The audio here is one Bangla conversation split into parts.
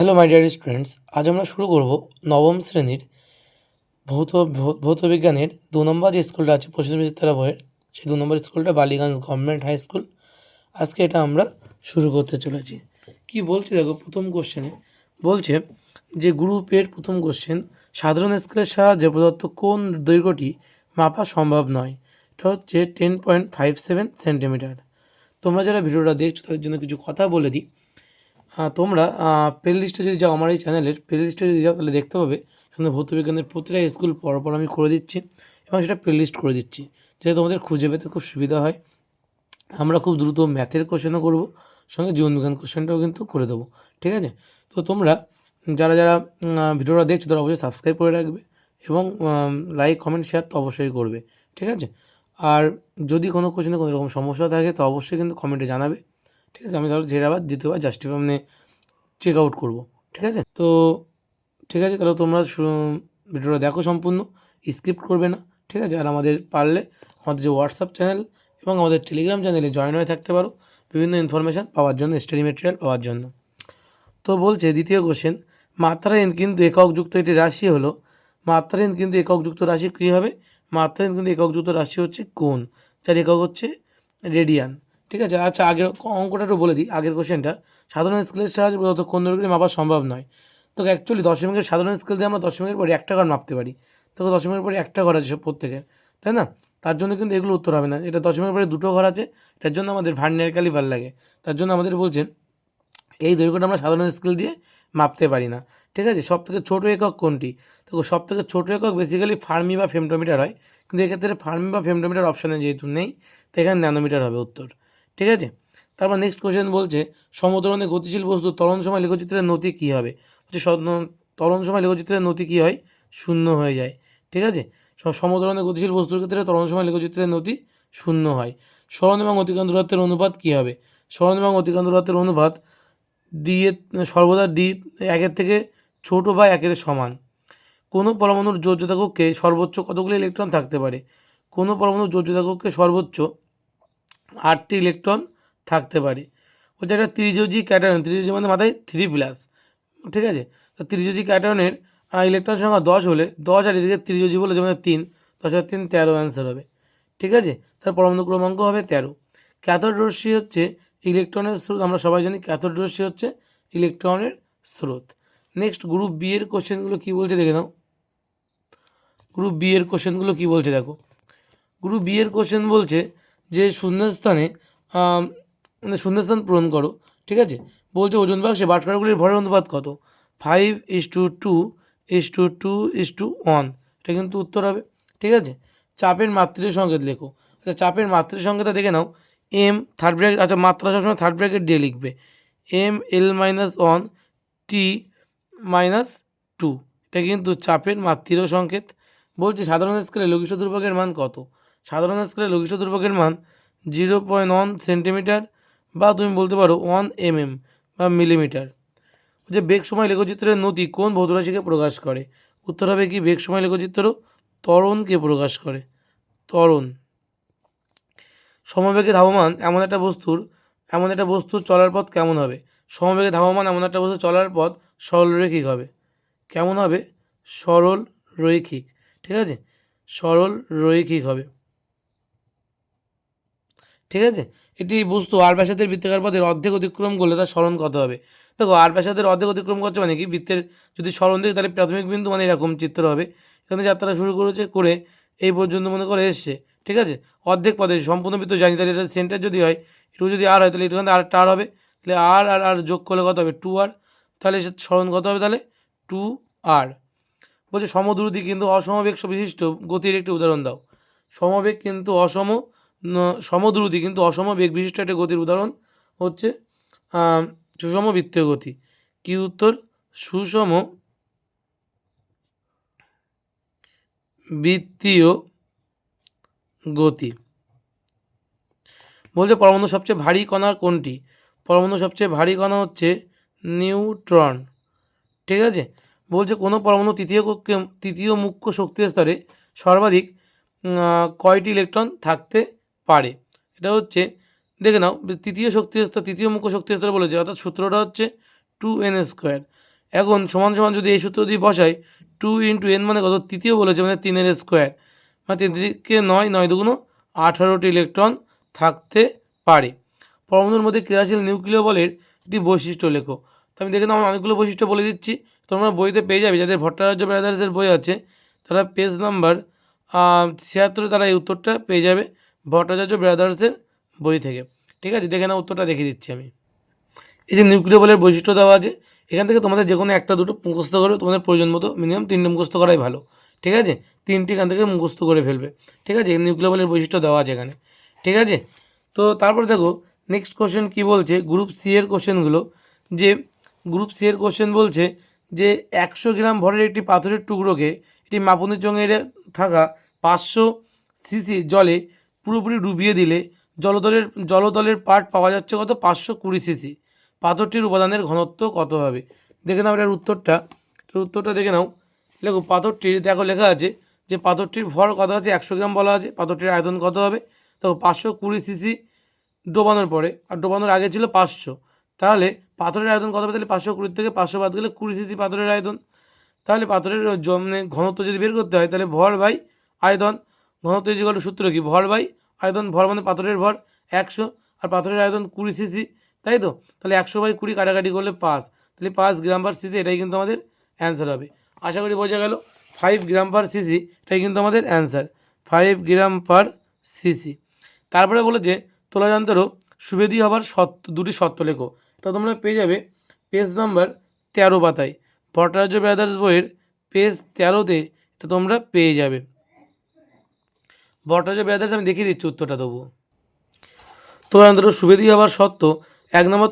হ্যালো মাই ডিয়ার স্টুডেন্টস, আজ আমরা শুরু করব নবম শ্রেণীর ভৌতবিজ্ঞানের 2 নম্বর যে স্কুলটা আছে প্রসেনজিৎ বইয়ের, সেই 2 নম্বর স্কুলটা বালিগঞ্জ গভর্নমেন্ট হাই স্কুল। আজকে এটা আমরা শুরু করতে চলেছি। কি বলছি দেখো, প্রথম কোশ্চেনে বলছে যে গ্রুপের প্রথম কোশ্চেন, সাধারণ স্কেলের সাহায্যে প্রদত্ত কোন দৈর্ঘ্যটি মাপা সম্ভব নয়? এটা হচ্ছে 10.57 সেন্টিমিটার। তোমরা যারা ভিডিওটা দেখছো তাদের জন্য কিছু কথা বলে দিই। তোমরা প্লে লিস্টে যদি যাও, আমার এই চ্যানেলের প্লে লিস্টে যদি যাও তাহলে দেখতে পাবে সেখানে ভৌতবিজ্ঞানের প্রতিটা স্কুল পরপর আমি করে দিচ্ছি এবং সেটা প্লে লিস্ট করে দিচ্ছি, যাতে তোমাদের খুঁজে পেতে খুব সুবিধা হয়। আমরা খুব দ্রুত ম্যাথের কোশ্চেনও করবো, সঙ্গে জীবনবিজ্ঞান কোশ্চেনটাও কিন্তু করে দেবো। ঠিক আছে? তো তোমরা যারা যারা ভিডিওটা দেখছো তারা অবশ্যই সাবস্ক্রাইব করে রাখবে এবং লাইক কমেন্ট শেয়ার তো অবশ্যই করবে। ঠিক আছে? আর যদি কোনো কোশ্চেনে কোনো রকম সমস্যা থাকে তো অবশ্যই কিন্তু কমেন্টে জানাবে। ঠিক আছে? আমি তাহলে জেরাবার দ্বিতীয়বার জাস্টিফাই মানে চেক আউট করবো। ঠিক আছে? তো ঠিক আছে, তাহলে তোমরা ভিডিওটা দেখো সম্পূর্ণ, স্কিপ্ট করবে না। ঠিক আছে? আর আমাদের পারলে আমাদের যে হোয়াটসঅ্যাপ চ্যানেল এবং আমাদের টেলিগ্রাম চ্যানেলে জয়েন হয়ে থাকতে পারো বিভিন্ন ইনফরমেশান পাওয়ার জন্য, স্টাডি মেটেরিয়াল পাওয়ার জন্য। তো বলছে দ্বিতীয় কোশ্চেন, মাত্রাহীন কিন্তু এককযুক্ত একটি রাশি হলো, মাত্রাহীন কিন্তু এককযুক্ত রাশি কী হবে? মাত্রাহীন কিন্তু এককযুক্ত রাশি হচ্ছে কোণ, যার একক হচ্ছে রেডিয়ান। ঠিক আছে? আচ্ছা, আগের অঙ্কটা একটু বলে দিই। আগের কোশ্চেনটা, সাধারণ স্কেলের সাহায্যে প্রদত্ত কোণ দৈর্ঘ্যটি মাপা সম্ভব নয়। তো অ্যাকচুয়ালি দশমিকের সাধারণ স্কেল দিয়ে আমরা দশমিকের পরে একটা ঘর মাপতে পারি। তো দশমিকের পরে একটা ঘর আছে সব প্রত্যেকের, তাই না? তার জন্য কিন্তু এগুলো উত্তর হবে না। এটা দশমিকের পরে দুটো ঘর আছে, এটার জন্য আমাদের ভার্নিয়ার ক্যালিপার লাগে। তার জন্য আমাদের বলছে এই দৈর্ঘ্যটা আমরা সাধারণ স্কেল দিয়ে মাপতে পারি না। ঠিক আছে? সবথেকে ছোটো একক কোনটি? দেখো, সবথেকে ছোটো একক বেসিক্যালি ফার্মি বা ফেমটোমিটার হয়, কিন্তু এক্ষেত্রে ফার্মি বা ফেমটোমিটার অপশানে যেহেতু নেই, তো এখানে ন্যানোমিটার হবে উত্তর। ঠিক আছে? তারপর নেক্সট কোশ্চেন বলছে, সমতরণে গতিশীল বস্তু ত্বরণ সময় লেখচিত্রের নতি কী হবে? হচ্ছে ত্বরণ সময় লেখচিত্রের নতি কী হয়? শূন্য হয়ে যায়। ঠিক আছে? সমতরণে গতিশীল বস্তুর ক্ষেত্রে ত্বরণ সময় লেখচিত্রের নতি শূন্য হয়। সরণ এবং অতিক্রান্ত দূরত্বের অনুপাত কী হবে? সরণ এবং অতিক্রান্ত দূরত্বের অনুপাত ডি এর সর্বদা ডি একের থেকে ছোট বা একের সমান। কোনো পরমাণুর যোজ্যতা কক্ষে সর্বোচ্চ কতগুলি ইলেকট্রন থাকতে পারে? কোনো পরমাণুর যোজ্যতা কক্ষে সর্বোচ্চ 8টি ইলেকট্রন থাকতে পারে। হচ্ছে একটা ত্রিযোজী ক্যাটায়ন, ত্রিযোজী মানে মাথায় 3+। ঠিক আছে? তো ত্রিযোজী ক্যাটায়নের ইলেকট্রন সংখ্যা 10 হলে 10 আর এদিকে ত্রিযোজী বলে যেমন 3, 10 আর 3 13 অ্যান্সার হবে। ঠিক আছে? তার পরমাণু ক্রমাঙ্ক হবে 13। ক্যাথোড রশ্মি হচ্ছে ইলেকট্রনের স্রোত, আমরা সবাই জানি ক্যাথোড রশ্মি হচ্ছে ইলেকট্রনের স্রোত। নেক্সট গ্রুপ বি এর কোশ্চেনগুলো কী বলছে দেখে নাও। গ্রুপ বি এর কোশ্চেনগুলো কী বলছে দেখো। গ্রুপ বি এর কোশ্চেন বলছে যে শূন্যস্থানে মানে শূন্যস্থান পূরণ করো। ঠিক আছে? বলছে ওজন বাক্সে বাটখারাগুলির ভরের অনুপাত কত? 5:2:2:1। এটা কিন্তু উত্তর হবে। ঠিক আছে? চাপের মাত্রার সংকেত লেখো। আচ্ছা, চাপের মাত্রার সংকেতটা দেখে নাও। এম থার্ড ব্র্যাকেট, আচ্ছা মাত্রা সবসময় থার্ড ব্র্যাকেট দিয়ে লিখবে। ML-1 T-2, এটা কিন্তু চাপের মাত্রারও সংকেত। বলছি সাধারণ স্কেলে লঘিষ্ঠ দুর্ভোগের মান কত? সাধারণ স্কেলে লঘিষ্ঠ দুর্ভোগের মান 0.1 সেন্টিমিটার, বা তুমি বলতে পারো 1 mm বা মিলিমিটার। যে বেগ সময় লেখচিত্রের নতি কোন ভৌতরাশিকে প্রকাশ করে? উত্তর হবে কি, বেগ সময় লেখচিত্র ত্বরণকে প্রকাশ করে, ত্বরণ। সমবেগে ধাবমান এমন একটা বস্তুর চলার পথ কেমন হবে? সমবেগে ধাবমান এমন একটা বস্তুর চলার পথ সরলরৈখিক হবে। কেমন হবে? সরল রৈখিক। ঠিক আছে? সরল রৈখিক হবে। ঠিক আছে? এটি বস্তু আর ব্যাসার্ধের বৃত্তাকার পথের অর্ধেক অতিক্রম করলে তার সরণ কত হবে? দেখো, আর ব্যাসার্ধের অর্ধেক অতিক্রম করছে মানে কি, বৃত্তের যদি সরণ দেখি তাহলে প্রাথমিক বিন্দু মানে এরকম চিত্র হবে। এখানে যাত্রা শুরু করেছে করে এই পর্যন্ত মনে করে এসছে। ঠিক আছে? অর্ধেক পথে সম্পূর্ণ বৃত্ত জানি, তাহলে এটা সেন্টার যদি হয়, এটু যদি আর হয় তাহলে এখানে আর টার হবে, তাহলে আর আর আর যোগ করলে কত হবে? 2r। তাহলে সরণ কত হবে তাহলে? 2r। বলছে সমদ্রুতি কিন্তু অসমবেগ বিশিষ্ট গতির একটি উদাহরণ দাও। সমবেগ কিন্তু সমদ্রুতি কিন্তু অসম বেগ বিশিষ্ট একটা গতির উদাহরণ হচ্ছে সুষম বৃত্তীয় গতি। কি উত্তর? সুষম বৃত্তীয় গতি। বলছে পরমাণু সবচেয়ে ভারী কণা কোনটি? পরমাণু সবচেয়ে ভারী কণা হচ্ছে নিউট্রন। ঠিক আছে? বলছে কোনো পরমাণু তৃতীয় মুখ্য শক্তি স্তরে সর্বাধিক কয়টি ইলেকট্রন থাকতে পারে? এটা হচ্ছে দেখে নাও, তৃতীয় মুখ্য শক্তি স্তর বলেছে, অর্থাৎ সূত্রটা হচ্ছে 2n²। এখন সমান সমান যদি এই সূত্র যদি বসাই 2 ইন্টু এন মানে কত, তৃতীয় বলেছে মানে 3 এর স্কোয়ার, মানে 3 থেকে 9, 9 দুগুণ 18টি ইলেকট্রন থাকতে পারে। পরমাণুর মধ্যে ক্রিয়াশীল নিউক্লিয় বলের একটি বৈশিষ্ট্য লেখো। তো আমি দেখে নাও অনেকগুলো বৈশিষ্ট্য বলে দিচ্ছি, তোমরা বইতে পেয়ে যাবে। যাদের ভট্টাচার্য ব্রাদার্সের বই আছে তারা পেজ নাম্বার 76 তারা এই উত্তরটা পেয়ে যাবে ভট্টাচার্য ব্রাদার্সের বই থেকে। ঠিক আছে, দেখে নাও উত্তরটা দেখিয়ে দিচ্ছি আমি। এই যে নিউক্লিয় বলের বৈশিষ্ট্য দেওয়া আছে, এখান থেকে তোমাদের যে কোনো একটা দুটো মুখস্থ করবে, তোমাদের প্রয়োজন মতো মিনিমাম 3টে মুখস্থ করাই ভালো। ঠিক আছে, 3টি এখান থেকে মুখস্থ করে ফেলবে। ঠিক আছে, নিউক্লিয় বলের বৈশিষ্ট্য দেওয়া আছে এখানে। ঠিক আছে, তো তারপর দেখো নেক্সট কোশ্চেন কী বলছে, গ্রুপ সি এর কোশ্চেনগুলো। যে গ্রুপ সি এর কোশ্চেন বলছে যে 100 গ্রাম ভরের একটি পাথরের টুকরোকে একটি মাপনের জঙে থাকা 500 সিসি জলে পুরোপুরি ডুবিয়ে দিলে জলতলের পার্ট পাওয়া যাচ্ছে কত, 520 সিসি। পাথরটির উপাদানের ঘনত্ব কত হবে? দেখে নাও এটার উত্তরটা দেখে নাও। দেখো পাথরটির দেখো লেখা আছে যে পাথরটির ভর কত আছে, 100 গ্রাম বলা আছে। পাথরটির আয়তন কত হবে? দেখো 520 সিসি ডোবানোর পরে, আর ডোবানোর আগে ছিল 500, তাহলে পাথরের আয়তন কত হবে? তাহলে 520 থেকে 500 বাদ গেলে 20 সিসি পাথরের আয়তন। তাহলে পাথরের মানে ঘনত্ব যদি বের করতে হয় তাহলে ভর বাই আয়তন, ঘনত্ব ইজিক্যাল টু সূত্র কি, ভর বাই আয়তন। ভর মানে পাথরের ভর 100 আর পাথরের আয়তন 20 সিসি, তাই তো? তাহলে 100/20 কাটাকাটি করলে 5, তাহলে 5 গ্রাম পার সিসি, এটাই কিন্তু আমাদের অ্যান্সার হবে। আশা করি বোঝা গেল। 5 গ্রাম পার সিসি, এটাই কিন্তু আমাদের অ্যান্সার, 5 গ্রাম পার সিসি। তারপরে বলেছে তোলা যন্ত্র সুবেদী হবার দুটি শর্ত লেখো। এটা তোমরা পেয়ে যাবে পেজ নাম্বার 13 পাতায়, ভট্টাচার্য ব্রাদার্স বইয়ের পেজ 13তে এটা তোমরা পেয়ে যাবে। ভট্টাচার্য ব্রাদার্স আমি দেখিয়ে দিচ্ছি উত্তরটা তবুও। তোলাযন্ত্র সুবেদী হবার শর্ত: 1 নম্বর,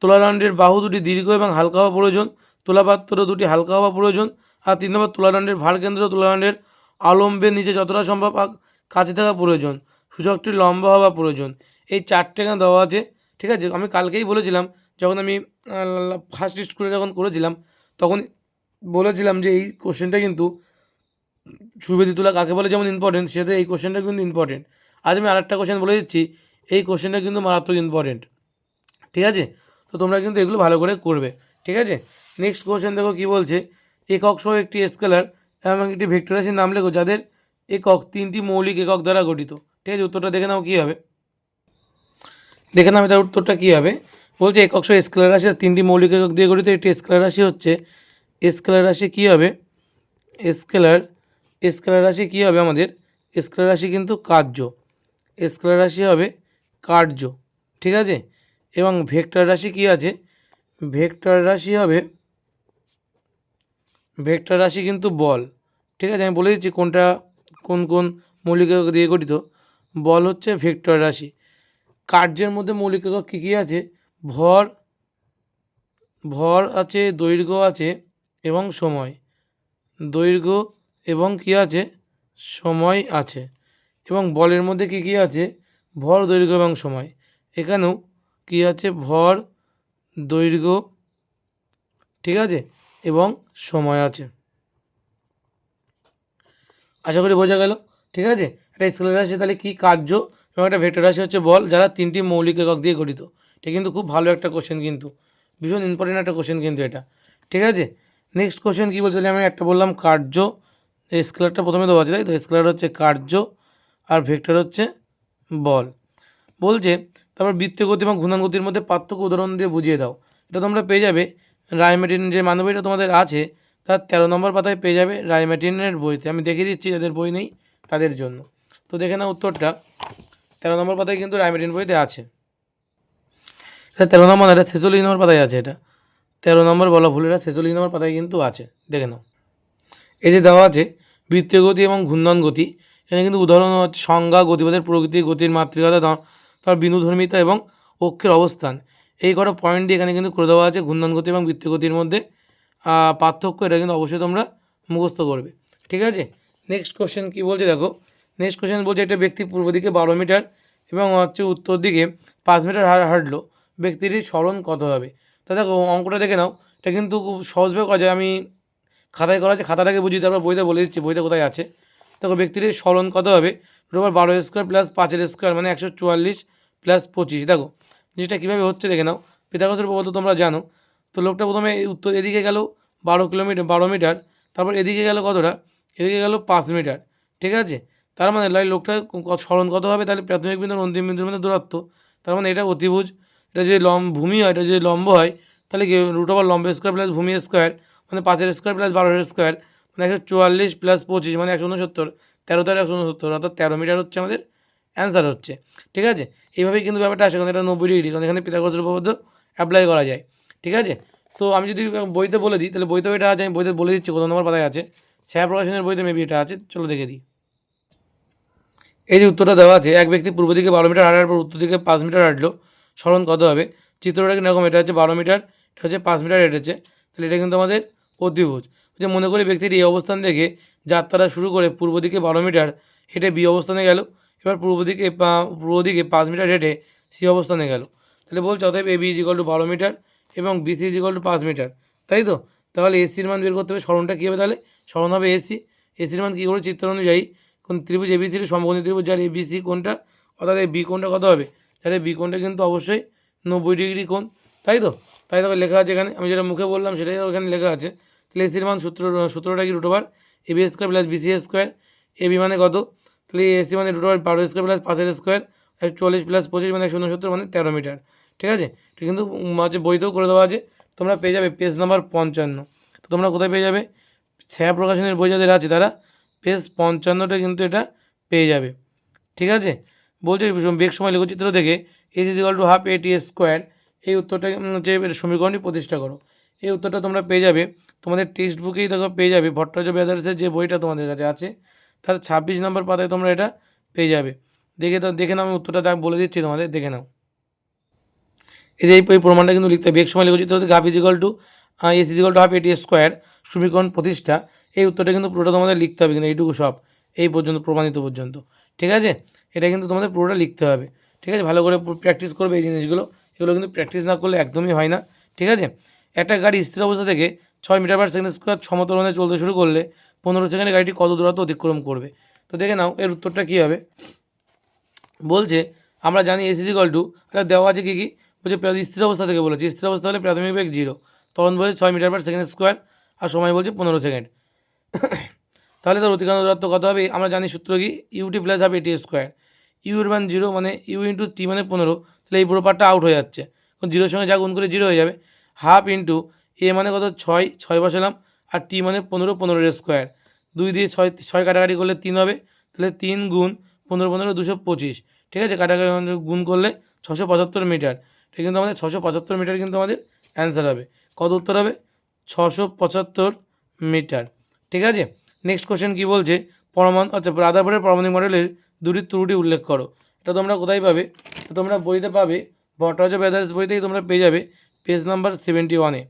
তোলাদণ্ডের বাহু দুটি দীর্ঘ এবং হালকা হওয়া প্রয়োজন। তোলাপাত্র দুটি হালকা হওয়া প্রয়োজন। আর 3 নম্বর, তোলাদণ্ডের ভারকেন্দ্র তোলাদণ্ডের আলম্বের নিচে যতটা সম্ভব কাছে থাকা প্রয়োজন। সূচকটি লম্বা হওয়া প্রয়োজন। এই 4টে এখানে দেওয়া আছে। ঠিক আছে, আমি কালকেই বলেছিলাম, যখন আমি ফার্স্ট স্কুলে যখন করেছিলাম তখন বলেছিলাম যে এই কোশ্চেনটা কিন্তু সুবেদী তোলা কাকে বলে যেমন ইম্পর্টেন্ট, সেটা এই কোশ্চেনটা কিন্তু ইম্পর্টেন্ট। আজ আমি আরেকটা কোশ্চেন বলে দিচ্ছি, এই কোশ্চেনটা কিন্তু মারাত্মক ইম্পর্টেন্ট। ঠিক আছে, তো তোমরা কিন্তু এগুলো ভালো করে করবে। ঠিক আছে, নেক্সট কোশ্চেন দেখো কী বলছে, একক সহ একটি স্কেলার এবং একটি ভেক্টর রাশির নাম লেখো যাদের একক 3টি মৌলিক একক দ্বারা গঠিত। ঠিক আছে, উত্তরটা দেখে নাও কী হবে। দেখে নাও এটার উত্তরটা কী হবে। বলছে একক সহ স্কেলার রাশি 3টি মৌলিক একক দিয়ে গঠিত একটি স্কেলার রাশি হচ্ছে, স্কেলার রাশি কী হবে, স্কেলার রাশি কী হবে আমাদের, স্কেলার রাশি কিন্তু কার্য, স্কেলার রাশি হবে কার্য। ঠিক আছে, এবং ভেক্টর রাশি কী আছে, ভেক্টর রাশি হবে, ভেক্টর রাশি কিন্তু বল। ঠিক আছে, আমি বলে দিচ্ছি কোনটা কোন কোন মৌলিক একক দিয়ে গঠিত। বল হচ্ছে ভেক্টর রাশি। কার্যের মধ্যে মৌলিক একক কী কী আছে, ভর আছে, দৈর্ঘ্য আছে এবং সময়, দৈর্ঘ্য এবং কী আছে, সময় আছে। এবং বলের মধ্যে কী কী আছে, ভর, দৈর্ঘ্য এবং সময়। এখানেও কী আছে, ভর, দৈর্ঘ্য, ঠিক আছে, এবং সময় আছে। আশা করি বোঝা গেল। ঠিক আছে, একটা স্কেলার রাশি তাহলে কী কার্য এবং একটা ভেক্টর রাশি হচ্ছে বল, যারা 3টি মৌলিক একক দিয়ে গঠিত। এটা কিন্তু খুব ভালো একটা কোশ্চেন, কিন্তু ভীষণ ইম্পর্টেন্ট একটা কোশ্চেন কিন্তু এটা। ঠিক আছে, নেক্সট কোশ্চেন কী বলছে, আমি একটা বললাম কার্য, এই স্কেলারটা প্রথমে দেওয়া আছে, তাই তো? স্কেলার হচ্ছে কার্য আর ভেক্টর হচ্ছে বল। বলছে তারপর বৃত্তীয় গতি এবং ঘূর্ণন গতির মধ্যে পার্থক্য উদাহরণ দিয়ে বুঝিয়ে দাও। এটা তোমরা পেয়ে যাবে রায়মার্টিন যে মানবইটা তোমাদের আছে তার 13 নম্বর পাতায় পেয়ে যাবে রায়মার্টিনের বইতে। আমি দেখিয়ে দিচ্ছি যাদের বই নেই তাদের জন্য। তো দেখে নাও উত্তরটা, 13 নম্বর পাতায় কিন্তু রায়মার্টিন বইতে আছে। এটা 13 নম্বর, এটা 46 নম্বর পাতায় আছে। এটা 13 নম্বর বলা ভুল, এটা 46 নম্বর পাতায় কিন্তু আছে, দেখে নাও। এই যে দেওয়া আছে বৃত্তীয় গতি এবং ঘূর্ণন গতি, এখানে কিন্তু উদাহরণ হচ্ছে সংজ্ঞা, গতিপথের প্রকৃতি, গতির মাতৃকতা, তার বিন্দুধর্মিতা এবং অক্ষের অবস্থান। এই কটা পয়েন্ট দিয়ে এখানে কিন্তু করে দেওয়া আছে ঘূর্ণন গতি এবং বৃত্তীয় গতির মধ্যে পার্থক্য। এটা কিন্তু অবশ্যই তোমরা মুখস্থ করবে। ঠিক আছে, নেক্সট কোশ্চেন কী বলছে দেখো। নেক্সট কোশ্চেন বলছে একটা ব্যক্তি পূর্ব দিকে 12 মিটার এবং হচ্ছে উত্তর দিকে 5 মিটার হাঁটলো, ব্যক্তিটির স্মরণ কত হবে? তা দেখো অঙ্কটা দেখে নাও, এটা কিন্তু খুব সহজভাবে করা যায়। আমি খাতায় করা আছে, খাতাটাকে বুঝি, তারপর বইতে বলে দিচ্ছি বইটা কোথায় আছে। দেখো ব্যক্তিটির স্মরণ কত হবে, রোবার 12 স্কোয়ার প্লাস 5 স্কোয়ার মানে 144 প্লাস 25। দেখো জিনিসটা কীভাবে হচ্ছে দেখে নাও। পিথাগোরাসের উপপাদ্য তোমরা জানো, তো লোকটা প্রথমে উত্তর এদিকে গেল 12 মিটার, তারপর এদিকে গেল কতটা, এদিকে গেল 5 মিটার। ঠিক আছে, তার মানে লোকটা সরণ কত হবে, তাহলে প্রাথমিক বিন্দু আর অন্তিম বিন্দুর মধ্যে দূরত্ব, তার মানে এটা অতিভুজ। এটা যদি ভূমি হয়, এটা যদি লম্ব হয়, তাহলে কি √ লম্ব স্কোয়ার প্লাস ভূমি স্কোয়ার, মানে 5 স্কোয়ার প্লাস 12 স্কোয়ার, মানে 144 প্লাস 25 মানে 169, 13 তার 169, অর্থাৎ 13 মিটার হচ্ছে আমাদের অ্যান্সার হচ্ছে। ঠিক আছে, এইভাবেই কিন্তু ব্যাপারটা আসে, কারণ এটা 90 ডিগ্রি, কারণ এখানে পিথাগোরাসের উপপাদ্য অ্যাপ্লাই করা যায়। ঠিক আছে, তো আমি যদি বইতে বলে দিই, তাহলে বইতেও এটা আছে, আমি বইতে বলে দিচ্ছি কত নম্বর পাতায় আছে। ছায়া প্রকাশনের বইতে মেবি এটা আছে, চলো দেখে দিই। এই যে উত্তরটা দেওয়া আছে, এক ব্যক্তি পূর্ব দিকে 12 মিটার হাঁটার পর উত্তর দিকে 5 মিটার হাঁটলো, সরণ কত হবে। চিত্রটা কীরকম, এটা হচ্ছে 12 মিটার, এটা হচ্ছে 5 মিটার হেঁটেছে, তাহলে এটা কিন্তু আমাদের অতিভুজ। যে মনে করি ব্যক্তির এই অবস্থান থেকে যাত্রা শুরু করে পূর্ব দিকে 12 মিটার হেঁটে বি অবস্থানে গেল, এবার পূর্ব দিকে 5 মিটার হেঁটে সি অবস্থানে গেল। তাহলে বলছে অতএব এ বি = 12 মিটার এবং বিসি = 5 মিটার, তাই তো। তাহলে এসির মান বের করতে হবে, সরণটা কী হবে, তাহলে সরণ হবে এসি। এসির মান কী করে, চিত্র অনুযায়ী কোন ত্রিভুজ এবিসির সমকোণী ত্রিভুজ, যার এবিসি কোণটা অর্থাৎ এই বি কোণটা কত হবে, তাহলে বি কোণটা কিন্তু অবশ্যই 90 ডিগ্রি কোণ, তাই তো। তাই তবে লেখা আছে এখানে, আমি যেটা মুখে বললাম সেটাই ওখানে লেখা আছে। তাহলে এসির মান সূত্রটা কি √ AB square plus BC square. AB মানে কত, তাহলে এসি মানে √ 12 স্কোয়ার প্লাস 5 স্কোয়ার, 144 প্লাস 25 মানে 169 মানে 13 মিটার। ঠিক আছে, এটা কিন্তু আছে বইতেও করে দেওয়া আছে, তোমরা পেয়ে যাবে পেজ নাম্বার 55। তো তোমরা কোথায় পেয়ে যাবে, ছায়া প্রকাশনের বই যাদের আছে তারা পেজ 55টা কিন্তু এটা পেয়ে যাবে। ঠিক আছে, বলছে বেগ সময় লেখচিত্র থেকে এস = ½ AT স্কোয়ার, এই উত্তরটা হচ্ছে সমীকরণটি প্রতিষ্ঠা করো। এই উত্তরটা তোমরা পেয়ে যাবে তোমাদের টেক্সট বুকেই দেখো পেয়ে যাবে, ভট্টাচার্য ব্রাদার্সের যে বইটা তোমাদের কাছে আছে তার 26 নম্বর পাতায় তোমরা এটা পেয়ে যাবে। দেখে নাও, আমি উত্তরটা বলে দিচ্ছি তোমাদের, দেখে নাও। এই যে এই প্রমাণটা কিন্তু লিখতে হবে, বেগ সময় লেখচিত্র থেকে ½ এস = ½ AT স্কোয়ার সমীকরণ প্রতিষ্ঠা, এই উত্তরটা কিন্তু পুরোটা তোমাদের লিখতে হবে, কিন্তু এইটুকু সব এই পর্যন্ত প্রমাণিত পর্যন্ত। ঠিক আছে, এটা কিন্তু তোমাদের পুরোটা লিখতে হবে। ঠিক আছে, ভালো করে প্র্যাকটিস করবে এই জিনিসগুলো, এগুলো কিন্তু প্র্যাকটিস না করলে একদমই হয় না। ঠিক আছে, একটা গাড়ি স্থির অবস্থা থেকে 6 মিটার/সেকেন্ড সমতলনে চলতে শুরু করলে 15 সেকেন্ডে গাড়িটি কত দূরত্ব অতিক্রম করবে। তো দেখে নাও এর উত্তরটা কী হবে। বলছে আমরা জানি এস = দেওয়া আছে কী কী, বলছে স্থির অবস্থা থেকে বলেছে, স্থির অবস্থা হলে প্রাথমিক বেগ 0, তখন বলছে 6 মিটার/সেকেন্ড আর সময় বলছে 15 সেকেন্ড। তাহলে তার অতিক্রান্ত দূরত্ব কত হবে, আমরা জানি সূত্র কি, ইউটি প্লাস ½ AT স্কোয়ার। ইউর মান 0 মানে ইউ ইন্টু টি মানে 15, তাহলে এই পুরো পার্টটা আউট হয়ে যাচ্ছে, কারণ 0-র সঙ্গে যা গুণ করে 0 হয়ে যাবে। ½ ইন্টু এ মানে কত 6 বসালাম, আর টি মানে 15 স্কোয়ার, 2 দিয়ে 6 কাটাকাটি করলে 3 হবে, তাহলে 3 গুণ 15 225। ঠিক আছে, কাটাকাটি গুণ করলে 675 মিটার, এটা কিন্তু আমাদের 675 মিটার কিন্তু আমাদের অ্যান্সার হবে। কত উত্তর হবে, 675 মিটার। ঠিক আছে, নেক্সট কোশ্চেন কী বলছে, রাদারফোর্ডের পারমাণবিক মডেলের দুটি ত্রুটি উল্লেখ করো। এটা তোমরা কোথায় পাবে, তোমরা বইতে পাবে, ভট্টাচার্য ব্রাদার্স বইতেই তোমরা পেয়ে যাবে পেজ নাম্বার 71-এ।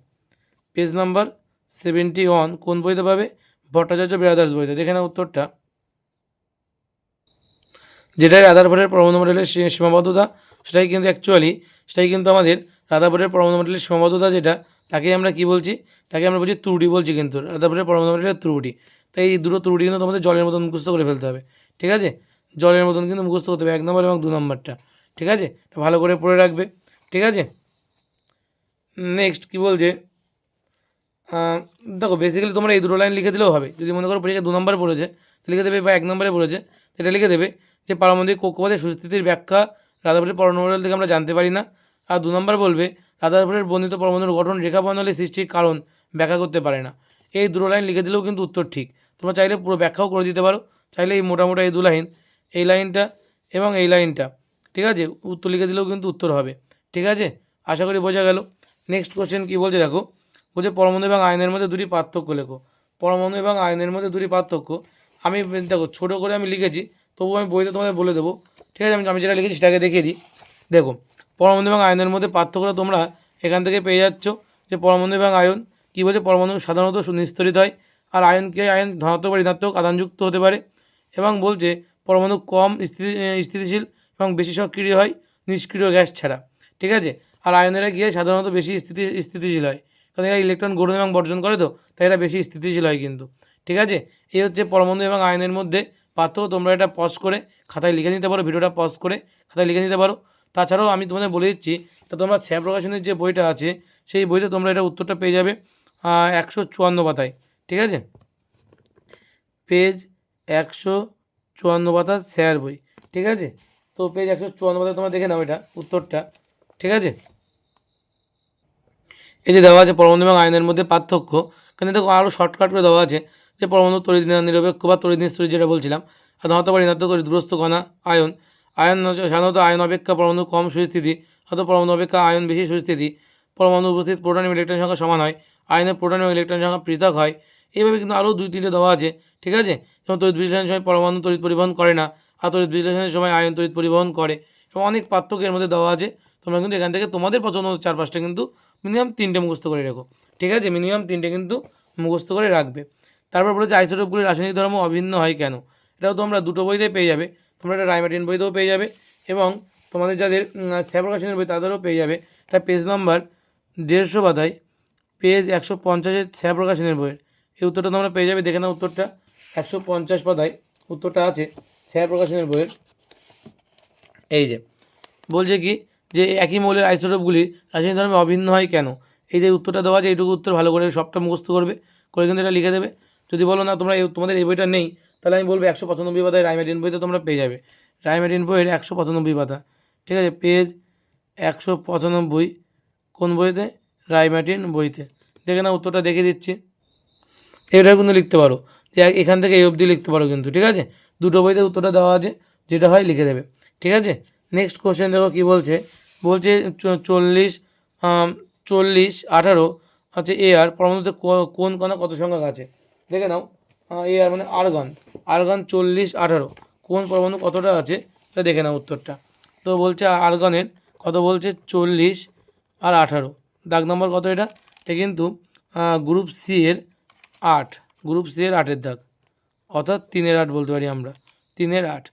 পেজ নাম্বার 71 কোন বইতে পাবে, ভট্টাচার্য ব্রাদার্স বইতে। দেখে নাও উত্তরটা, যেটাই রাদারফোর্ডের পরমাণু মডেলের সীমাবদ্ধতা, সেটাই কিন্তু আমাদের রাদারফোর্ডের পরমাণু মডেলের সীমাবদ্ধতা যেটা, তাকেই আমরা কী বলছি, তাকে আমরা বলছি ত্রুটি বলছি, কিন্তু রাদারফোর্ডের পরমাণু মডেলের ত্রুটি। তাই এই দুটো ত্রুটি কিন্তু তোমাদের জলের মতন মুখস্থ করে ফেলতে হবে। ঠিক আছে, জলের মতন কিন্তু মুখস্থ করতে হবে 1 নম্বর এবং 2 নম্বরটা। ঠিক আছে, ভালো করে পড়ে রাখবে। ঠিক আছে, নেক্সট কী বলছে, দেখো বেসিক্যালি তোমরা এই দুটো লাইন লিখে দিলেও হবে। যদি মনে করো পরীক্ষা 2 নম্বরে পড়েছে, লিখে দেবে, বা 1 নম্বরে পড়েছে, সেটা লিখে দেবে যে পারমাণবিক কক্ষপথের সুস্থিতির ব্যাখ্যা রাদারফোর্ডের পরমাণু মডেল থেকে আমরা জানতে পারি না। আর 2 নম্বর বলবে রাদারফোর্ডের বর্ণিত পরমাণুর গঠন রেখা বর্ণালী সৃষ্টির কারণ ব্যাখ্যা করতে পারে না। এই দুটো লাইন লিখে দিলেও কিন্তু উত্তর ঠিক। তোমরা চাইলে পুরো ব্যাখ্যাও করে দিতে পারো, চাইলে এই মোটামুটি এই 2 লাইন, এই লাইনটা এবং এই লাইনটা, ঠিক আছে, উত্তর লিখে দিলেও কিন্তু উত্তর হবে। ঠিক আছে, আশা করি বোঝা গেল। নেক্সট কোশ্চেন কী বলছে দেখো, বলছে পরমাণু এবং আয়নের মধ্যে দুটি পার্থক্য লেখো। পরমাণু এবং আয়নের মধ্যে দুটি পার্থক্য, আমি দেখো ছোটো করে আমি লিখেছি, তবুও আমি বইতে তোমাদের বলে দেবো। ঠিক আছে, আমি যেটা লিখেছি সেটাকে দেখিয়ে দিই। দেখো পরমাণু এবং আয়নের মধ্যে পার্থক্যটা তোমরা এখান থেকে পেয়ে যাচ্ছ, যে পরমাণু এবং আয়ন কী বলছে, পরমাণু সাধারণত নিস্তরিত হয়, আর আয়ন ধনাত্মক বা ঋণাত্মক আধানযুক্ত হতে পারে, এবং বলছে পরমাণু কম স্থিতিশীল এবং বেশি সক্রিয় হয় নিষ্ক্রিয় গ্যাস ছাড়া। ঠিক আছে, আর আয়নেরা গিয়ে সাধারণত বেশি স্থিতিশীল হয়, কারণ এরা ইলেকট্রন গ্রহণ এবং বর্জন করে, তো তাই এরা বেশি স্থিতিশীল হয় কিন্তু। ঠিক আছে, এই হচ্ছে পরমাণু এবং আয়নের মধ্যে পার্থক্য। তোমরা এটা পজ করে খাতায় লিখে নিতে পারো, ভিডিওটা পজ করে খাতায় লিখে নিতে পারো। তাছাড়াও আমি তোমাদের বলে দিচ্ছি, তা তোমরা ছায়া প্রকাশনের যে বইটা আছে সেই বইতে তোমরা এটা উত্তরটা পেয়ে যাবে 154 পাতায়, ঠিক আছে, পেজ 154 পাতা স্যার বই, ঠিক আছে। তো পেজ 154 পাতায় তোমরা দেখে নাও এটা উত্তরটা, ঠিক আছে। এই যে দেওয়া আছে পরমাণু এবং আয়নের মধ্যে পার্থক্য, এখানে দেখো আরও শর্টকাট করে দেওয়া আছে যে পরমাণু তড়িৎ নিরপেক্ষ বা তড়িৎ নিস্তরী যেটা বলছিলাম, আর ধনাত্মক বা ঋণাত্মক তড়িৎগ্রস্ত কণা আয়ন, সাধারণত আয়ন অপেক্ষা পরমাণু কম সুস্থিতি, অথবা পরমাণু অপেক্ষা আয়ন বেশি সুস্থিতি, পরমাণু উপস্থিত প্রোটন এবং ইলেকট্রন সংখ্যা সমান হয়, আয়নের প্রোটন এবং ইলেকট্রন সংখ্যা পৃথক হয়। এইভাবে কিন্তু আরও 2-3টে দেওয়া আছে, ঠিক আছে। যেমন তড়িৎ বিশ্লেষণের সময় পরমাণু তড়িৎ পরিবহন করে না, আর তড়িৎ বিশ্লেষণের সময় আয়ন তড়িৎ পরিবহন করে, এবং অনেক পার্থক্য এর মধ্যে দেওয়া আছে। তোমরা কিন্তু এখান থেকে তোমাদের পছন্দ 4-5টা কিন্তু মিনিমাম 3টে মুখস্থ করে রাখো, ঠিক আছে, মিনিমাম 3টে কিন্তু মুখস্থ করে রাখবে। তারপর বলেছে আইসোটোপগুলির রাসায়নিক ধর্ম অভিন্ন হয় কেন, এটাও তোমরা দুটো বইতে পেয়ে যাবে, তোমরা এটা রায়মার্টিন বইতেও পেয়ে যাবে, এবং তোমাদের যাদের স্যার প্রকাশনের বই তাদেরও পেয়ে যাবে। এটা পেজ নাম্বার 150 পাতায়, পেজ 150 স্যার প্রকাশনের বইয়ের এই উত্তরটা তোমরা পেয়ে যাবে। দেখে নাও উত্তরটা 150 পাতায় উত্তরটা আছে স্যার প্রকাশনের বইয়ের। এই যে বলছে কি যে একই মৌলের আইসোটোপগুলির রাসায়নিক ধর্মে অভিন্ন হয় কেন, এই যে উত্তরটা দেওয়া আছে এইটুকু উত্তর ভালো করে সবটা মুখস্থ করবে, করে কিন্তু এটা লিখে দেবে। যদি বলো না তোমরা তোমাদের এই বইটা নেই, তাহলে আমি বলবো 195 পাতায় রায়মার্টিন বইতে তোমরা পেয়ে যাবে, রায়মার্টিন বইয়ের 195 পাতা, ঠিক আছে, পেজ 195 কোন বইতে, রায়মার্টিন বইতে। দেখে না উত্তরটা দেখে দিচ্ছি, এটা কিন্তু লিখতে পারো যে এখান থেকে এই অবধি লিখতে পারো কিন্তু, ঠিক আছে, দুটো বইতে উত্তরটা দেওয়া আছে, যেটা হয় লিখে দেবে, ঠিক আছে। নেক্সট কোশ্চেন দেখো কী বলছে, বলছে 40-18 আছে এআর পরমাণুতে কোন কণা কত সংখ্যক আছে, দেখে নাও। এআর মানে আর্গন, আর্গন 40-18 কোন পরমাণু কতটা আছে তা দেখে নাও উত্তরটা। তো বলছে আর্গনের কত, বলছে 40 আর 18, দাগ নম্বর কত এটা কিন্তু গ্রুপ সি এর 8, গ্রুপ সি এর 8-এর দাগ, অর্থাৎ 3-এর 8 বলতে পারি আমরা, 3-এর 8।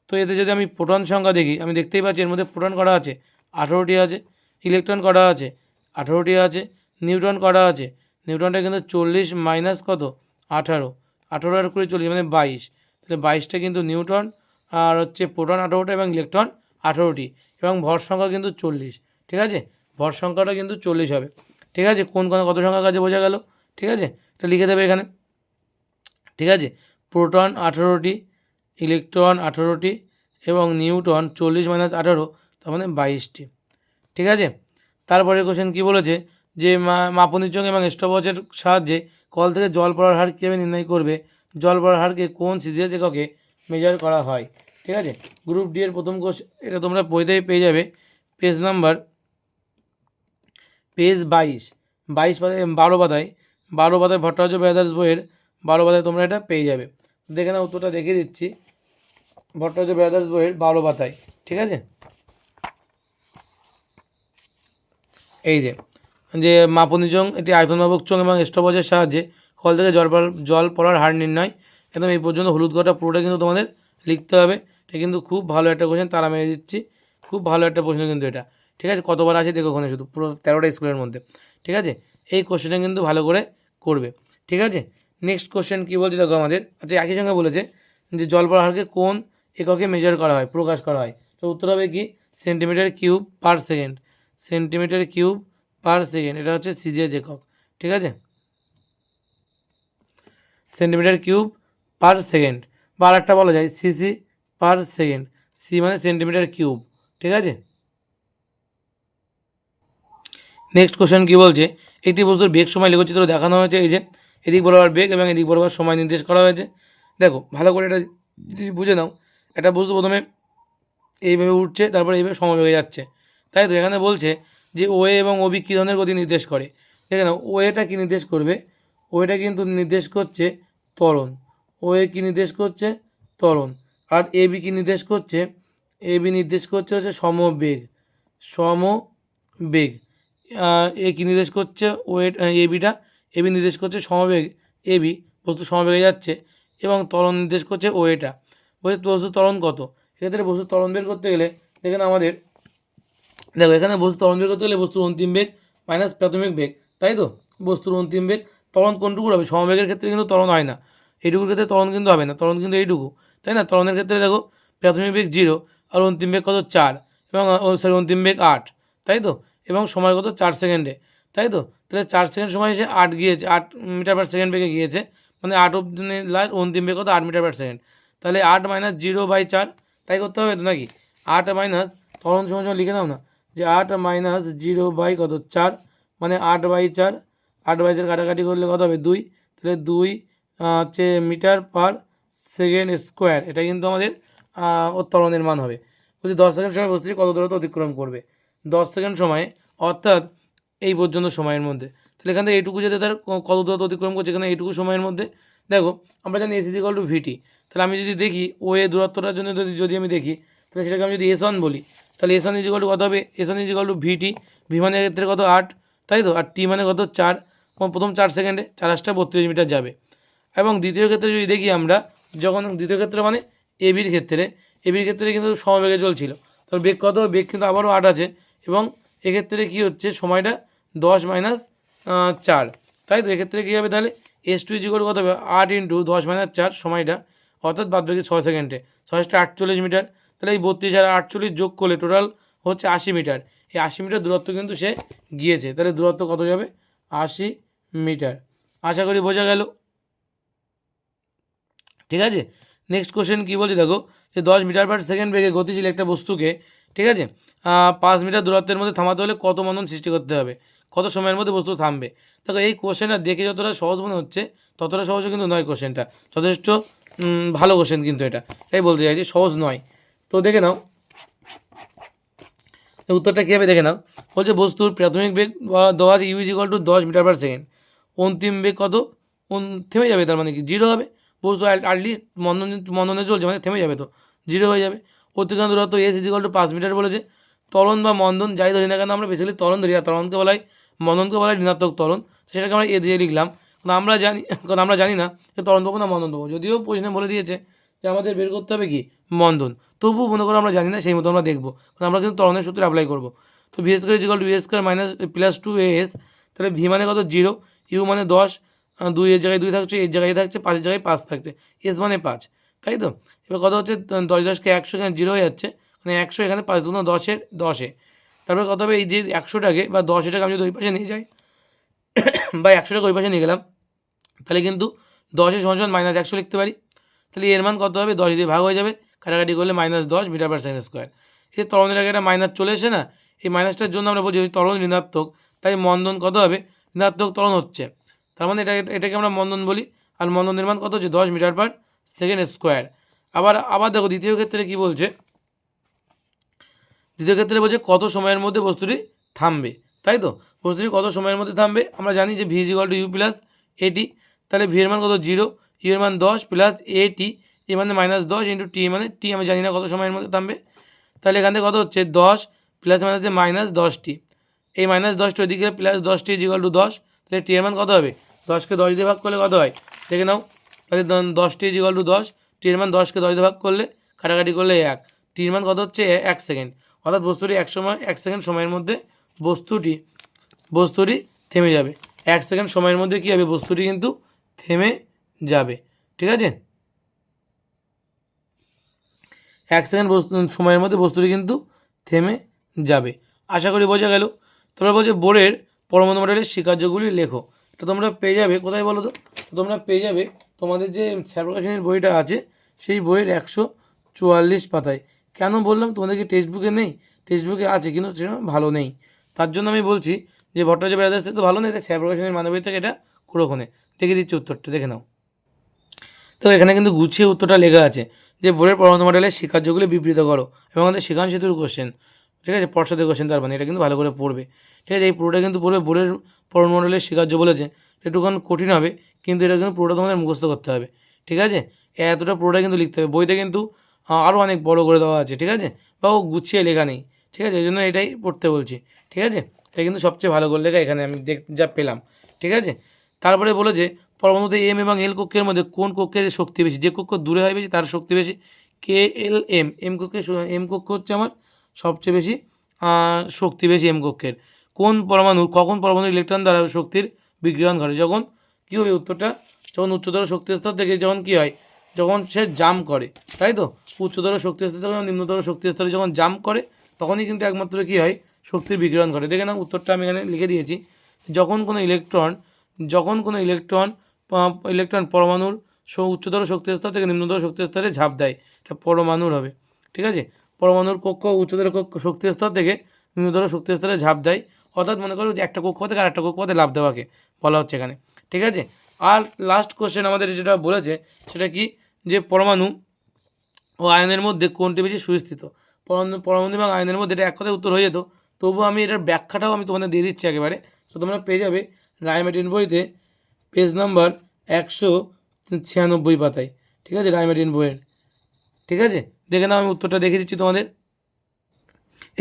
তো এতে যদি আমি প্রোটন সংখ্যা দেখি, আমি দেখতেই পাচ্ছি এর মধ্যে প্রোটন করা আছে 18টি আছে, ইলেকট্রন করা আছে 18টি আছে, নিউট্রন করা আছে, নিউট্রনটা কিন্তু 40 মাইনাস কত 18, 18 আর 20 40 মানে 22, তাহলে 22টা কিন্তু নিউট্রন, আর হচ্ছে প্রোটন 18টা এবং ইলেকট্রন 18টি, এবং ভর সংখ্যা কিন্তু 40, ঠিক আছে, ভর সংখ্যাটা কিন্তু 40 হবে, ঠিক আছে। কোন কত সংখ্যা কাছে বোঝা গেল, ঠিক আছে, এটা লিখে দেবে এখানে, ঠিক আছে। প্রোটন 18টি, ইলেকট্রন 18টি এবং নিউটন 40 মাইনাস 18 তার মানে 22টি, ঠিক আছে। তারপরে কোশ্চেন কী বলেছে যে মাপনীর চোঙ এবং স্টপওয়াচের সাহায্যে কল থেকে জল পড়ার হার কীভাবে নির্ণয় করবে, জল পড়ার হারকে কোন সিজিএস এককে মেজার করা হয়, ঠিক আছে। গ্রুপ ডি এর প্রথম কোশ্চেন, এটা তোমরা বইতেই পেয়ে যাবে, পেজ নাম্বার 22 পাতায় 12 পাতায়, 12 পাতায় ভট্টাচার্য ব্রাদার্স বইয়ের 12 পাতায় তোমরা এটা পেয়ে যাবে। দেখে না উত্তরটা দেখিয়ে দিচ্ছি, ভট্টাচার্য ব্রাদার্স বইয়ের 12 পাতায়, ঠিক আছে। এই যে মাপনীর চোঙ এটি আয়তনবাবক চোঙ এবং স্টপওয়াচের সাহায্যে কল থেকে জল পড়ার হার নির্ণয়, একদম এই পর্যন্ত হলুদ ঘরটা পুরোটা কিন্তু তোমাদের লিখতে হবে। এটা কিন্তু খুব ভালো একটা কোশ্চেন, তারা মেরে দিচ্ছি, খুব ভালো একটা প্রশ্ন কিন্তু এটা, ঠিক আছে। কতবার আছে দেখো ওখানে, শুধু পুরো 13টা স্কুলের মধ্যে, ঠিক আছে। এই কোশ্চেনটা কিন্তু ভালো করে করবে, ঠিক আছে। নেক্সট কোশ্চেন কী বলছে দেখো আমাদের, আচ্ছা একই সঙ্গে বলেছে যে জল পড়ার হারকে কোন এককে মেজার করা হয়, প্রকাশ করা হয়, তো উত্তর হবে কি centimetre cube per second, centimetre cube per second, এটা হচ্ছে সিজিএস একক, ঠিক আছে, সেন্টিমিটার কিউব পার সেকেন্ড, বা আরেকটা বলা যায় সিসি পার সেকেন্ড, সি মানে সেন্টিমিটার কিউব, ঠিক আছে। নেক্সট কোশ্চেন কী বলছে, একটি বস্তুর বেগ সময় লেখচিত্র দেখানো হয়েছে, এই যে এদিক বরাবর বেগ এবং এদিক বরাবর সময় নির্দেশ করা হয়েছে। দেখো ভালো করে এটা বুঝে নাও, একটা বস্তু প্রথমে এইভাবে উঠছে, তারপরে এইভাবে সমবেগে যাচ্ছে, তাই তো। এখানে বলছে যে ওএ এবং ওবি কী ধরনের গতি নির্দেশ করে, দেখে নাও ওএটা কী নির্দেশ করবে, ওএটা কিন্তু নির্দেশ করছে ত্বরণ, ওএ কী নির্দেশ করছে ত্বরণ, আর এবি কী নির্দেশ করছে, এবি নির্দেশ করছে হচ্ছে সমবেগ, সমবেগ, এ কী নির্দেশ করছে ওয়েট, এবিটা এবি নির্দেশ করছে সমবেগ, এবি বস্তু সমবেগে যাচ্ছে, এবং ত্বরণ নির্দেশ করছে ওএটা, বলছে বস্তুর ত্বরণ কত। এক্ষেত্রে বস্তুর ত্বরণ বের করতে গেলে দেখেন আমাদের, দেখো এখানে বস্তুর ত্বরণ বের করতে গেলে বস্তুর অন্তিম বেগ মাইনাস প্রাথমিক বেগ, তাই তো। বস্তুর অন্তিম বেগ, ত্বরণ কোনটুকুর হবে, সমবেগের ক্ষেত্রে কিন্তু ত্বরণ হয় না, এইটুকুর ক্ষেত্রে ত্বরণ কিন্তু হবে না, ত্বরণ কিন্তু এইটুকু, তাই না। ত্বরণের ক্ষেত্রে দেখো প্রাথমিক বেগ 0 আর অন্তিম বেগ কত 4, এবং অন্তিম বেগ 8, তাই তো, এবং সময় কত 4 সেকেন্ডে। তাই তো? তাহলে 4 সেকেন্ড সময় এসে 8 গিয়েছে, 8 মিটার পার সেকেন্ড বেগে গিয়েছে, মানে 8 অব্দি লাস্ট অন্তিম বেগ কত 8 মিটার পার সেকেন্ড। তাহলে 8 মাইনাস 0/4 তাই করতে হবে তো নাকি? 8 মাইনাস ত্বরণ সময় সময় লিখে নাও না, যে 8 মাইনাস 0/4 মানে 8/4, 8/4 কাটাকাটি করলে কত হবে 2, তাহলে 2 হচ্ছে মিটার পার সেকেন্ড স্কোয়ার, এটা কিন্তু আমাদের ওর ত্বরণের মান হবে। বলছি 10 সেকেন্ড সময় বস্তুটি কত দূরত্ব অতিক্রম করবে, 10 সেকেন্ড সময়ে অর্থাৎ এই পর্যন্ত সময়ের মধ্যে। তাহলে এখান থেকে এইটুকু যেতে তার কত দূরত্ব অতিক্রম করছে, এখানে এইটুকু সময়ের মধ্যে। দেখো আমরা জানি এস ইজ ইকুয়াল টু ভিটি, তাহলে আমি যদি দেখি ও এ দূরত্বটার জন্য যদি আমি দেখি, তাহলে সেটাকে আমি যদি S1 বলি, তাহলে S1 ইজ ইকুয়াল টু কত হবে, S1 is equal to VT, V মানের ক্ষেত্রে কত 8, তাই তো, আর টি মানে কত 4, প্রথম 4 সেকেন্ডে 4 8 32 মিটার যাবে। এবং দ্বিতীয় ক্ষেত্রে যদি দেখি আমরা, যখন দ্বিতীয় ক্ষেত্রে মানে এবির ক্ষেত্রে কিন্তু সমবেগে চলছিল, তো বেগ কত, বেগ কিন্তু আবারও 8 আছে, এবং এক্ষেত্রে কী হচ্ছে সময়টা 10 মাইনাস 4, তাই তো। এক্ষেত্রে কী হবে তাহলে S2 ইজ ইকুয়াল কত হবে 8 ইন্টু 10 মাইনাস 4 সময়টা, অর্থাৎ বাদবাকি 6 সেকেন্ডে, 6 48 মিটার। তাহলে এই 32 আর 48 যোগ করলে টোটাল হচ্ছে 80 মিটার। এই 80 মিটার দূরত্ব কিন্তু সে গিয়েছে, তাহলে দূরত্ব কত যাবে 80 মিটার। আশা করি বোঝা গেল, ঠিক আছে। নেক্সট কোশ্চেন কী বলছে দেখো, যে 10 মিটার পার সেকেন্ড বেগে গতিশীল একটা বস্তুকে, ঠিক আছে, 5 মিটার দূরত্বের মধ্যে থামাতে হলে কত মন্দন সৃষ্টি করতে হবে, কত সময়ের মধ্যে বস্তু থামবে। দেখো এই কোশ্চেনটা দেখে যতটা সহজ মনে হচ্ছে ততটা সহজও কিন্তু নয়, কোশ্চেনটা যথেষ্ট ভালো কোশ্চেন কিন্তু এটা, তাই বলতে চাইছি সহজ নয়। তো দেখে নাও উত্তরটা কী হবে, দেখে নাও। বলছে বস্তুর প্রাথমিক বেগ দেওয়া আছে U is equal to 10 metre per second, অন্তিম বেগ কত, থেমে যাবে, তার মানে কি 0 হবে। বস্তু অ্যাটলিস্ট মন্দনে চলছে, মানে থেমে যাবে, তো 0 হয়ে যাবে। অতিক্রান্ত দূরত্ব S is equal to 5 metre বলেছে। ত্বরণ বা মন্দন যাই ধরি না কেন, আমরা বেসিক্যালি ত্বরণ ধরি, আর ত্বরণকে বলা হয়, মন্দনকে বলা হয় ঋণাত্মক ত্বরণ, সেটাকে আমরা এ দিয়ে লিখলাম। কারণ আমরা জানি না যে ত্বরণ পাবো না মন্দন পাবো, যদিও প্রশ্নে বলে দিয়েছে যে আমাদের বের করতে হবে কি মন্দন, তবুও মনে করো আমরা জানি না, সেই মতো আমরা দেখবো, কারণ আমরা কিন্তু ত্বরণের সূত্রে অ্যাপ্লাই করবো। তো V square is equal two V square minus plus 2as, তাহলে ভি মানে কত 0, ইউ মানে 10, 2 এর জায়গায় 2 থাকছে, এর জায়গায় থাকছে, 5 এর জায়গায় 5 থাকছে, এস মানে 5, তাই তো। এবার কত হচ্ছে 10 10কে 100, এখানে 0 হয়ে যাচ্ছে, মানে 100, এখানে 5 দুগুণ 10 তারপরে কত হবে এই যে 100টাকে বা 10টাকে আমি যদি ওই পাশে নিয়ে যাই বা 100টাকে ওই পাশে নিয়ে গেলাম, তাহলে কিন্তু 10 সমান মাইনাস 100 লিখতে পারি। তাহলে এর মান কত হবে, 10 দিয়ে ভাগ হয়ে যাবে, কাটাকাটি করলে -10 মিটার পার সেকেন্ড স্কোয়ার। এই ত্বরণের আগে একটা মাইনাস চলে এসে না, এই মাইনাসটার জন্য আমরা বলছি ওই ত্বরণ ঋণাত্মক, তাই মন্দন কত হবে, ঋণাত্মক ত্বরণ হচ্ছে, তার মানে এটাকে আমরা মন্দন বলি। আর মন্দনের মান কত হচ্ছে 10 মিটার পার সেকেন্ড স্কোয়ার। আবার দেখো দ্বিতীয় ক্ষেত্রে কি বলছে, দ্বিতীয় ক্ষেত্রে বলছে কত সময়ের মধ্যে বস্তুটি থামবে, তাই তো। বস্তুটি কত সময়ের মধ্যে থামবে, আমরা জানি যে V is equal to U plus AT, তাহলে ভি এর মান কত 0, ইউ এর মান 10 প্লাস এটি, এ মানে -10 ইন্টু টি, মানে টি আমি জানি না কত সময়ের মধ্যে থামবে। তাহলে এখান থেকে কত হচ্ছে 10 প্লাস মানে হচ্ছে -10টি, এই -10টি ওইদিকে প্লাস 10টি ইজ ইকুয়াল টু 10, তাহলে টি এর মান কত হবে, 10কে 10 দিয়ে ভাগ করলে কত হয় দেখে নাও। তাহলে 10টি ইজ ইকুয়াল টু 10, টি এর মান 10কে 10 দিয়ে ভাগ করলে কাটাকাটি করলে 1, টি এর মান কত হচ্ছে 1 সেকেন্ড, অর্থাৎ বস্তুটি 1 সেকেন্ড সময়ের মধ্যে বস্তুটি থেমে যাবে। 1 সেকেন্ড সময়ের মধ্যে কী হবে, বস্তুটি কিন্তু থেমে যাবে, ঠিক আছে। 1 সেকেন্ড সময়ের মধ্যে বস্তুটি কিন্তু থেমে যাবে। আশা করি বোঝা গেল। তোমরা বলছে বোরের পরমাণু মডেলের স্বীকার্যগুলি লেখো, তো তোমরা পেয়ে যাবে কোথায় বলো তো, তোমরা পেয়ে যাবে তোমাদের যে স্যারপ্রকাশনীর বইটা আছে সেই বইয়ের 144 পাতায়। কেন বললাম তোমাদেরকে টেক্সট বুকে নেই, টেক্সট বুকে আছে কিন্তু সেটা ভালো নেই, তার জন্য আমি বলছি যে ভট্টাচার্য ব্রাদার্স থেকে তো ভালো নেই, তাই স্যারপ্রকাশনীর মানবী থেকে এটা কুড়োক্ষণে দেখে দিচ্ছি উত্তরটা, দেখে নাও। তো এখানে কিন্তু গুছিয়ে উত্তরটা লেখা আছে যে বোরের পরমাণু মডেলের স্বীকার্যগুলি বিবৃত করো, এবং আমাদের শিখান সেতুর কোশ্চেন, ঠিক আছে, পর্ষদের কোশ্চেন, তার মানে এটা কিন্তু ভালো করে পড়বে, ঠিক আছে। এই পুরোটা কিন্তু পড়বে, বোরের পরমাণু মডেলের স্বীকার্য বলেছে, একটুখানি কঠিন হবে, কিন্তু এটা কিন্তু পুরোটা তোমাদের মুখস্থ করতে হবে, ঠিক আছে। এতটা পুরোটা কিন্তু লিখতে হবে, বইতে কিন্তু আরও অনেক বড় করে দেওয়া আছে, ঠিক আছে, বা ও গুছিয়ে লেখা নেই, ঠিক আছে, এই জন্য এটাই পড়তে বলছি, ঠিক আছে। এটা কিন্তু সবচেয়ে ভালো করে লেখা এখানে আমি যা পেলাম, ঠিক আছে। তারপরে বলে যে পরমাণুতে এম এবং এল কক্ষের মধ্যে কোন কক্ষের শক্তি বেশি, যে কক্ষ দূরে হয় বেশি তার শক্তি বেশি, কে এল এম, এম কক্ষ হচ্ছে আমার সবচেয়ে বেশি শক্তি বেশি এম কক্ষের। কখন পরমাণুর ইলেকট্রন দ্বারা শক্তির বিকিরণ ঘটে, যখন কী হবে উত্তরটা, যখন উচ্চতর শক্তি স্তর থেকে যখন কী হয়, যখন সে জাম্প করে, তাই তো। উচ্চতর শক্তি স্তর থেকে নিম্নতর শক্তি স্তরে যখন জাম্প করে তখনই কিন্তু একমাত্র কী হয়, শক্তির বিকিরণ ঘটে। দেখে না উত্তরটা আমি এখানে লিখে দিয়েছি, যখন কোনো ইলেকট্রন পরমাণুর উচ্চতর শক্তি স্তর থেকে নিম্নতর শক্তি স্তরে ঝাঁপ দেয়, এটা পরমাণুর হবে। ঠিক আছে, পরমাণুর কক্ষ উচ্চতর শক্তি স্তর থেকে নিম্নতর শক্তি স্তরে ঝাঁপ দেয়, অর্থাৎ মনে করো যে একটা কক্ষপথ থেকে আরেকটা কক্ষপথে লাফ দেওয়াকে বলা হচ্ছে এখানে। ঠিক আছে, আর লাস্ট কোশ্চেন আমাদের যেটা বলেছে সেটা কি, যে পরমাণু ও আয়নের মধ্যে কোনটি বেশি সুস্থিত। পরমাণু এবং আয়নের মধ্যে এটা এক কথায় উত্তর হয়ে যেত, তবুও আমি এটার ব্যাখ্যাটাও আমি তোমাদের দিয়ে দিচ্ছি একেবারে। তো তোমরা পেয়ে যাবে রায়মার্টিন বইতে পেজ নাম্বার 196 পাতায়। ঠিক আছে, রায়মার্টিন বইয়ের। ঠিক আছে, দেখে নাও, আমি উত্তরটা দেখে দিচ্ছি তোমাদের।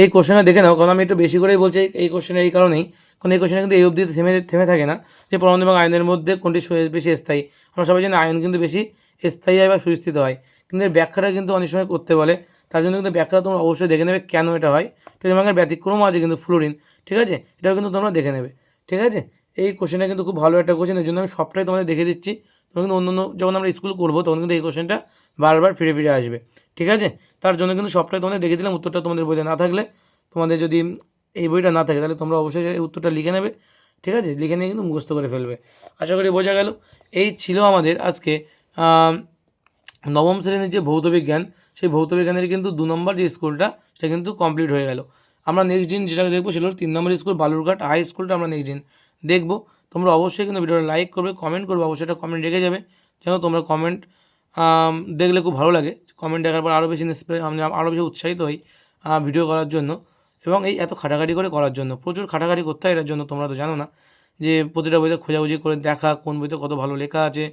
এই কোশ্চেনটা দেখে নাও, কারণ আমি একটু বেশি করেই বলছি এই কোশ্চেনের এই কারণেই, কারণ এই কোশ্চেনে কিন্তু এই অবধি থেমে থাকে না যে পরমাণু এবং আয়নের মধ্যে কোনটি বেশি স্থায়ী। আমরা সবাই জানি আয়ন কিন্তু বেশি স্থায়ী হয় বা সুস্থিত হয়, কিন্তু এর ব্যাখ্যাটা কিন্তু অনেক সময় করতে বলে। তার জন্য কিন্তু ব্যাখ্যাটা তোমরা অবশ্যই দেখে নেবে কেন এটা হয়। টেলিমার্কের ব্যতিক্রম আছে কিন্তু ফ্লোরিন। ঠিক আছে, এটাও কিন্তু তোমরা দেখে নেবে। ঠিক আছে, এই কোশ্চেনটা কিন্তু খুব ভালো একটা কোশ্চেন, এর জন্য আমি সবটাই তোমাদের দেখে দিচ্ছি। তোমরা কিন্তু অন্য যখন আমরা স্কুল করবো তখন কিন্তু এই কোশ্চেনটা বারবার ফিরে ফিরে আসবে। ঠিক আছে, তার জন্য কিন্তু সবটাই তোমাদের দেখে দিলাম। উত্তরটা তোমাদের বইতে না থাকলে, তোমাদের যদি এই বইটা না থাকে, তাহলে তোমরা অবশ্যই এই উত্তরটা লিখে নেবে। ঠিক আছে, লিখে নিয়ে কিন্তু মুখস্থ করে ফেলবে। আশা করি বোঝা গেল। এই ছিল আমাদের আজকে নবম শ্রেণীর যে ভৌতবিজ্ঞান, সেই ভৌতবিজ্ঞানের কিন্তু 2 নম্বর যে স্কুলটা সেটা কিন্তু কমপ্লিট হয়ে গেল। আমরা নেক্সট দিন যেটা দেখবো সেটা হলো 3 নম্বর স্কুল বালুরঘাট হাই স্কুলটা আমরা নেক্সট দিন দেখবো। তোমরা অবশ্যই কিন্তু ভিডিওটা লাইক করবে, কমেন্ট করবে, অবশ্যই একটা কমেন্ট রেখে যাবে, যেন তোমরা কমেন্ট দেখলে খুব ভালো লাগে। কমেন্ট দেখার পর আরও বেশি আমি আরও বেশি উৎসাহিত হই ভিডিও করার জন্য, এবং এই এত খাটাখাটি করে করার জন্য। প্রচুর খাটাখাটি করতে হয় এটার জন্য, তোমরা তো জানো না, যে প্রতিটা বইতে খোঁজাখুঁজি করে দেখা কোন বইতে কত ভালো লেখা আছে,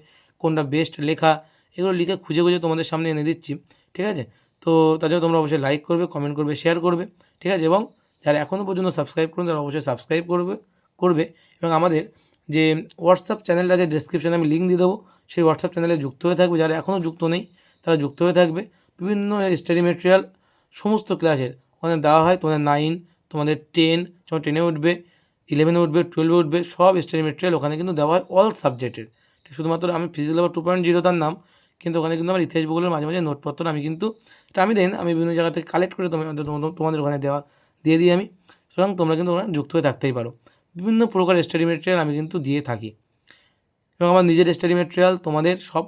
কোনটা বেস্ট লেখা, এগুলো লিখে খুঁজে খুঁজে তোমাদের সামনে এনে দিচ্ছি। ঠিক আছে, তো তার জন্য তোমরা অবশ্যই লাইক করবে, কমেন্ট করবে, শেয়ার করবে। ঠিক আছে, এবং যারা এখনও পর্যন্ত সাবস্ক্রাইব করুন তারা অবশ্যই সাবস্ক্রাইব করবে। এবং আমাদের যে হোয়াটসঅ্যাপ চ্যানেলটা আছে, ডেসক্রিপশানে আমি লিঙ্ক দিয়ে দেবো, সেই হোয়াটসঅ্যাপ চ্যানেলে যুক্ত হয়ে থাকবে। যারা এখনও যুক্ত নেই তারা যুক্ত হয়ে থাকবে। বিভিন্ন স্টাডি মেটেরিয়াল সমস্ত ক্লাসের ওখানে দেওয়া হয়। তোমাদের 9, তোমাদের 10, যখন 10-এ উঠবে, 11-এ উঠবে, 12-এ উঠবে, সব স্টাডি মেটেরিয়াল ওখানে কিন্তু দেওয়া হয় অল সাবজেক্টের। শুধুমাত্র আমি ফিজিক্যাল ল্যাব 2.0 তার নাম, কিন্তু ওখানে কিন্তু আমার ইতিহাস ভূগোলের মাঝে মাঝে নোটপত্র আমি কিন্তু এটা আমি বিভিন্ন জায়গা থেকে কালেক্ট করে তোমাদের ওখানে দিয়ে দিই আমি। সুতরাং তোমরা কিন্তু ওখানে যুক্ত হয়ে থাকতেই পারো। বিভিন্ন প্রকার স্টাডি মেটেরিয়াল আমি কিন্তু দিয়ে থাকি, এবং আমার নিজের স্টাডি মেটেরিয়াল তোমাদের সব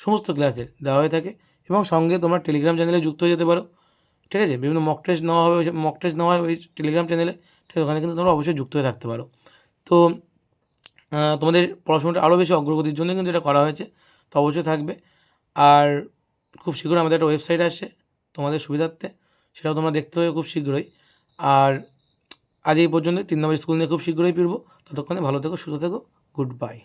সমস্ত ক্লাসের দেওয়া হয়ে থাকে। এবং সঙ্গে তোমরা টেলিগ্রাম চ্যানেলে যুক্ত হয়ে যেতে পারো। ঠিক আছে, বিভিন্ন মক টেস্ট নেওয়া হয় ওই টেলিগ্রাম চ্যানেলে। ঠিক আছে, ওখানে কিন্তু তোমরা অবশ্যই যুক্ত হয়ে থাকতে পারো। তো তোমাদের পড়াশোনাটা আরও বেশি অগ্রগতির জন্য কিন্তু এটা করা হয়েছে, তো অবশ্যই থাকবে। আর খুব শীঘ্রই আমাদের একটা ওয়েবসাইট আসছে তোমাদের সুবিধার্থে, সেটাও তোমরা দেখতে হবে খুব শীঘ্রই। আর আজ এই পর্যন্ত 3 নম্বর স্কুল নিয়ে খুব শীঘ্রই ফিরবো। ততক্ষণে ভালো থেকো, সুস্থ থেকো, গুড বাই।